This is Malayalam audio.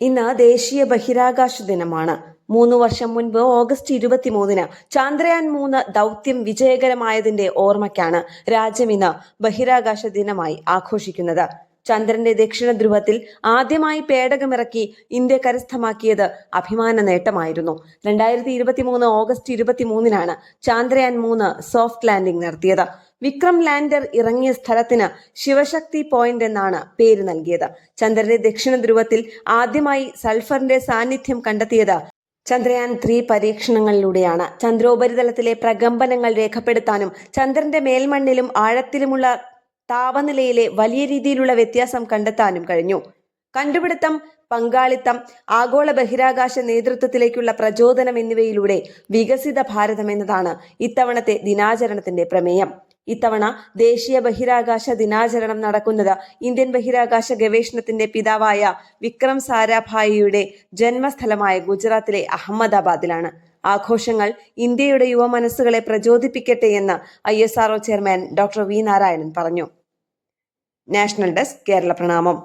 ഇന്ന് ദേശീയ ബഹിരാകാശ ദിനമാണ്. 3 വർഷം മുൻപ് ഓഗസ്റ്റ് 23-ന് ചന്ദ്രയാൻ 3 ദൗത്യം വിജയകരമായതിന്റെ ഓർമ്മയ്ക്കാണ് രാജ്യം ഇന്ന് ബഹിരാകാശ ദിനമായി ആഘോഷിക്കുന്നത്. ചന്ദ്രന്റെ ദക്ഷിണ ധ്രുവത്തിൽ ആദ്യമായി പേടകമിറക്കി ഇന്ത്യ കരസ്ഥമാക്കിയത് അഭിമാന നേട്ടമായിരുന്നു. 2023 ഓഗസ്റ്റ് 23-നാണ് ചന്ദ്രയാൻ 3 സോഫ്റ്റ് ലാൻഡിംഗ് നടത്തിയത്. വിക്രം ലാൻഡർ ഇറങ്ങിയ സ്ഥലത്തിന് ശിവശക്തി പോയിന്റ് എന്നാണ് പേര് നൽകിയത്. ചന്ദ്രന്റെ ദക്ഷിണ ധ്രുവത്തിൽ ആദ്യമായി സൾഫറിന്റെ സാന്നിധ്യം കണ്ടെത്തിയത് ചന്ദ്രയാൻ 3 പരീക്ഷണങ്ങളിലൂടെയാണ്. ചന്ദ്രോപരിതലത്തിലെ പ്രകമ്പനങ്ങൾ രേഖപ്പെടുത്താനും ചന്ദ്രന്റെ മേൽമണ്ണിലും ആഴത്തിലുമുള്ള താപനിലയിലെ വലിയ രീതിയിലുള്ള വ്യത്യാസം കണ്ടെത്താനും കഴിഞ്ഞു. കണ്ടുപിടുത്തം, പങ്കാളിത്തം, ആഗോള ബഹിരാകാശ നേതൃത്വത്തിലേക്കുള്ള പ്രചോദനം എന്നിവയിലൂടെ വികസിത ഭാരതം എന്നതാണ് ഇത്തവണത്തെ ദിനാചരണത്തിന്റെ പ്രമേയം. ഇത്തവണ ദേശീയ ബഹിരാകാശ ദിനാചരണം നടക്കുന്നത് ഇന്ത്യൻ ബഹിരാകാശ ഗവേഷണത്തിന്റെ പിതാവായ വിക്രം സാരാഭായിയുടെ ജന്മസ്ഥലമായ ഗുജറാത്തിലെ അഹമ്മദാബാദിലാണ്. ആഘോഷങ്ങൾ ഇന്ത്യയുടെ യുവമനസ്സുകളെ പ്രചോദിപ്പിക്കട്ടെ എന്ന് ISRO chairman doctor V Narayanan പറഞ്ഞു. നാഷണൽ ഡെസ്ക്, കേരള പ്രണാമം.